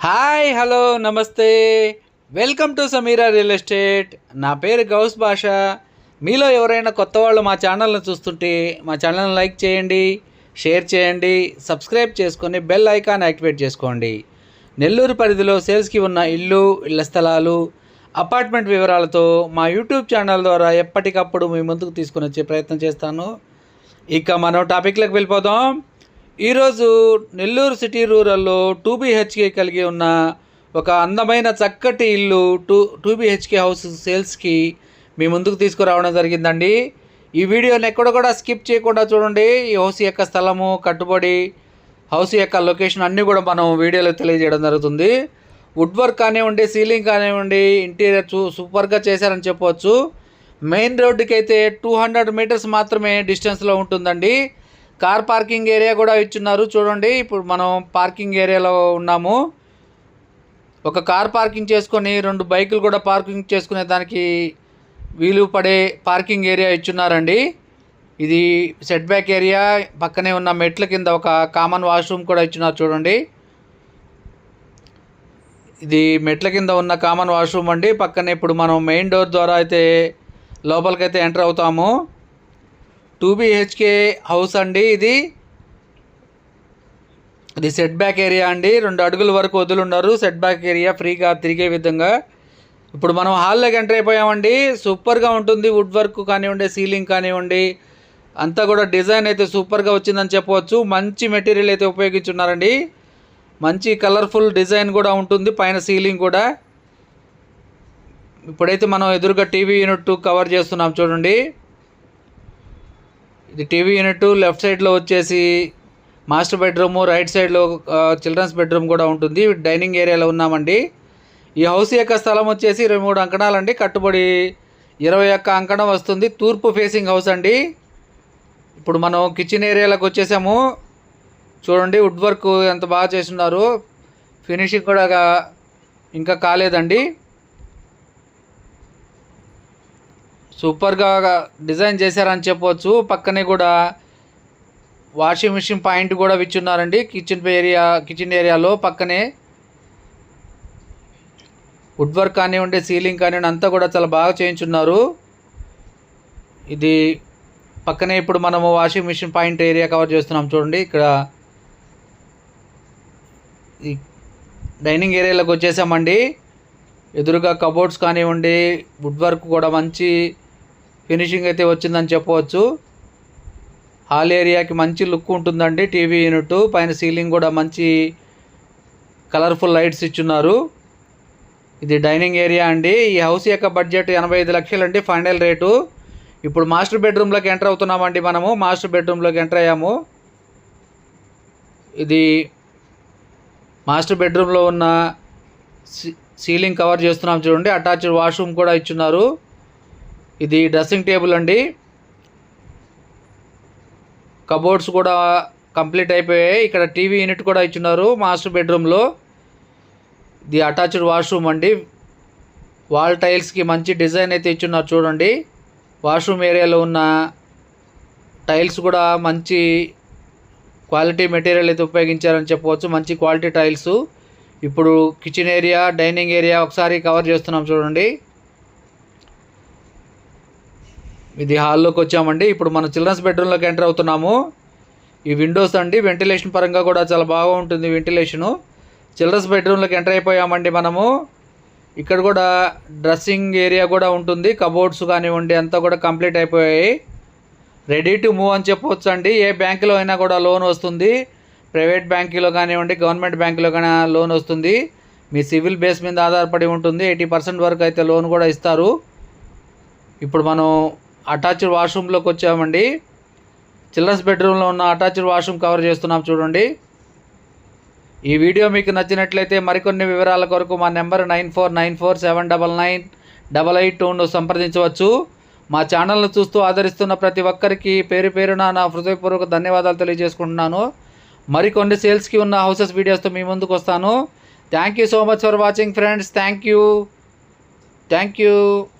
Hi hello నమస్తే. Welcome to Sameera real estate. నా పేరు గౌస్ భాష. మీలో ఎవరైనా కొత్త వాళ్ళు మా ఛానల్ని చూస్తుంటే మా ఛానల్ని లైక్ చేయండి, షేర్ చేయండి, సబ్స్క్రైబ్ చేసుకొని బెల్ ఐకాన్ యాక్టివేట్ చేసుకోండి. నెల్లూరు పరిధిలో సేల్స్కి ఉన్న ఇల్లు, ఇళ్ల స్థలాలు, అపార్ట్మెంట్ వివరాలతో మా యూట్యూబ్ ఛానల్ ద్వారా ఎప్పటికప్పుడు మీ ముందుకు తీసుకుని వచ్చే ప్రయత్నం చేస్తాను. ఇక మనం టాపిక్లోకి వెళ్ళిపోదాం. ఈరోజు నెల్లూరు సిటీ రూరల్లో 2 BHK కలిగి ఉన్న ఒక అందమైన చక్కటి ఇల్లు టూ BHK హౌస్ సేల్స్కి మీ ముందుకు తీసుకురావడం జరిగిందండి. ఈ వీడియోని ఎక్కడ కూడా స్కిప్ చేయకుండా చూడండి. ఈ హౌస్ యొక్క స్థలము, కట్టుబడి, హౌస్ యొక్క లొకేషన్ అన్నీ కూడా మనం వీడియోలో తెలియజేయడం జరుగుతుంది. వుడ్ వర్క్ కానివ్వండి, సీలింగ్ కానివ్వండి, ఇంటీరియర్ సూపర్గా చేశారని చెప్పవచ్చు. మెయిన్ రోడ్డుకి అయితే 200 మీటర్స్ మాత్రమే డిస్టెన్స్లో ఉంటుందండి. కార్ పార్కింగ్ ఏరియా కూడా ఇచ్చున్నారు చూడండి. ఇప్పుడు మనం పార్కింగ్ ఏరియాలో ఉన్నాము. ఒక కార్ పార్కింగ్ చేసుకొని 2 బైకులు కూడా పార్కింగ్ చేసుకునే దానికి వీలు పడే పార్కింగ్ ఏరియా ఇచ్చున్నారండి. ఇది సెట్ బ్యాక్ ఏరియా. పక్కనే ఉన్న మెట్ల కింద ఒక కామన్ వాష్రూమ్ కూడా ఇచ్చున్నారు చూడండి. ఇది మెట్ల కింద ఉన్న కామన్ వాష్రూమ్ అండి. పక్కనే ఇప్పుడు మనం మెయిన్ డోర్ ద్వారా అయితే లోపలికైతే ఎంటర్ అవుతాము. 2 BHK హౌస్ అండి. ఇది సెట్ బ్యాక్ ఏరియా అండి. 2 అడుగుల వరకు వదులున్నారు. సెట్ బ్యాక్ ఏరియా ఫ్రీగా తిరిగే విధంగా. ఇప్పుడు మనం హాల్లోకి ఎంటర్ అయిపోయామండి. సూపర్గా ఉంటుంది. వుడ్ వర్క్ కానివ్వండి, సీలింగ్ కానివ్వండి, అంతా కూడా డిజైన్ అయితే సూపర్గా వచ్చిందని చెప్పవచ్చు. మంచి మెటీరియల్ అయితే ఉపయోగించున్నారండి. మంచి కలర్ఫుల్ డిజైన్ కూడా ఉంటుంది పైన సీలింగ్ కూడా. ఇప్పుడైతే మనం ఎదురుగా టీవీ యూనిట్ కవర్ చేస్తున్నాం చూడండి. ఇది టీవీ యూనిట్. లెఫ్ట్ సైడ్లో వచ్చేసి మాస్టర్ బెడ్రూమ్, రైట్ సైడ్లో చిల్డ్రన్స్ బెడ్రూమ్ కూడా ఉంటుంది. డైనింగ్ ఏరియాలో ఉన్నామండి. ఈ హౌస్ యొక్క స్థలం వచ్చేసి 23 అంకణాలండి. కట్టుబడి 21 అంకణం వస్తుంది. తూర్పు ఫేసింగ్ హౌస్ అండి. ఇప్పుడు మనం కిచెన్ ఏరియాలోకి వచ్చేసాము చూడండి. వుడ్ వర్క్ ఎంత బాగా చేస్తున్నారు. ఫినిషింగ్ కూడా ఇంకా కాలేదండి. సూపర్గా డిజైన్ చేశారని చెప్పవచ్చు. పక్కనే కూడా వాషింగ్ మిషన్ పాయింట్ కూడా విచ్చున్నారండి కిచెన్ ఏరియాలో. పక్కనే వుడ్ వర్క్ కానివ్వండి, సీలింగ్ కానివ్వండి, అంతా కూడా చాలా బాగా చేయించున్నారు. ఇది పక్కనే ఇప్పుడు మనము washing machine point area cover చేస్తున్నాం చూడండి. ఇక్కడ ఈ డైనింగ్ ఏరియాలోకి వచ్చేసామండి. ఎదురుగా కబోర్డ్స్ కానివ్వండి, వుడ్ వర్క్ కూడా మంచి ఫినిషింగ్ అయితే వచ్చిందని చెప్పవచ్చు. హాల్ ఏరియాకి మంచి లుక్ ఉంటుందండి. టీవీ యూనిట్ పైన సీలింగ్ కూడా మంచి కలర్ఫుల్ లైట్స్ ఇచ్చున్నారు. ఇది డైనింగ్ ఏరియా అండి. ఈ హౌస్ యొక్క బడ్జెట్ 85 లక్షలు అండి ఫైనల్ రేటు. ఇప్పుడు మాస్టర్ బెడ్రూమ్లోకి ఎంటర్ అవుతున్నామండి. మనము మాస్టర్ బెడ్రూమ్లోకి ఎంటర్ అయ్యాము. ఇది మాస్టర్ బెడ్రూమ్లో ఉన్న సీలింగ్ కవర్ చేస్తున్నాం చూడండి. అటాచ్డ్ వాష్రూమ్ కూడా ఇచ్చున్నారు. ఇది డ్రెస్సింగ్ టేబుల్ అండి. కబోర్డ్స్ కూడా కంప్లీట్ అయిపోయాయి. ఇక్కడ టీవీ యూనిట్ కూడా ఇచ్చున్నారు మాస్టర్ బెడ్రూమ్లో. ఇది అటాచ్డ్ వాష్రూమ్ అండి. వాల్ టైల్స్కి మంచి డిజైన్ అయితే ఇచ్చున్నారు చూడండి. వాష్రూమ్ ఏరియాలో ఉన్న టైల్స్ కూడా మంచి క్వాలిటీ మెటీరియల్ అయితే ఉపయోగించారని చెప్పవచ్చు. మంచి క్వాలిటీ టైల్స్. ఇప్పుడు కిచెన్ ఏరియా, డైనింగ్ ఏరియా ఒకసారి కవర్ చేస్తున్నాం చూడండి. ఇది హాల్లోకి వచ్చామండి. ఇప్పుడు మనం చిల్డ్రన్స్ బెడ్రూమ్లోకి ఎంటర్ అవుతున్నాము. ఈ విండోస్ అండి, వెంటిలేషన్ పరంగా కూడా చాలా బాగా ఉంటుంది వెంటిలేషను. చిల్డ్రన్స్ బెడ్రూమ్లోకి ఎంటర్ అయిపోయామండి మనము. ఇక్కడ కూడా డ్రెస్సింగ్ ఏరియా కూడా ఉంటుంది. కబోర్డ్స్ కానివ్వండి అంతా కూడా కంప్లీట్ అయిపోయాయి. రెడీ టు మూవ్ అని చెప్పవచ్చు అండి. ఏ బ్యాంకులో అయినా కూడా లోన్ వస్తుంది. ప్రైవేట్ బ్యాంకులో కానివ్వండి, గవర్నమెంట్ బ్యాంకులో కానీ లోన్ వస్తుంది. మీ సివిల్ బేస్ మీద ఆధారపడి ఉంటుంది. 80% వరకు అయితే లోన్ కూడా ఇస్తారు. ఇప్పుడు మనం అటాచ్డ్ వాష్రూమ్లోకి వచ్చామండి. చిల్డ్రన్స్ బెడ్రూమ్లో ఉన్న అటాచ్డ్ వాష్రూమ్ కవర్ చేస్తున్నాం చూడండి. ఈ వీడియో మీకు నచ్చినట్లయితే మరికొన్ని వివరాల కొరకు మా నెంబర్ 9494799882ను సంప్రదించవచ్చు. మా ఛానల్ను చూస్తూ ఆదరిస్తున్న ప్రతి ఒక్కరికి పేరు పేరున నా హృదయపూర్వక ధన్యవాదాలు తెలియజేసుకుంటున్నాను. మరికొన్ని సేల్స్కి ఉన్న హౌసెస్ వీడియోస్తో మీ ముందుకు వస్తాను. Thank you so much for watching friends. Thank you.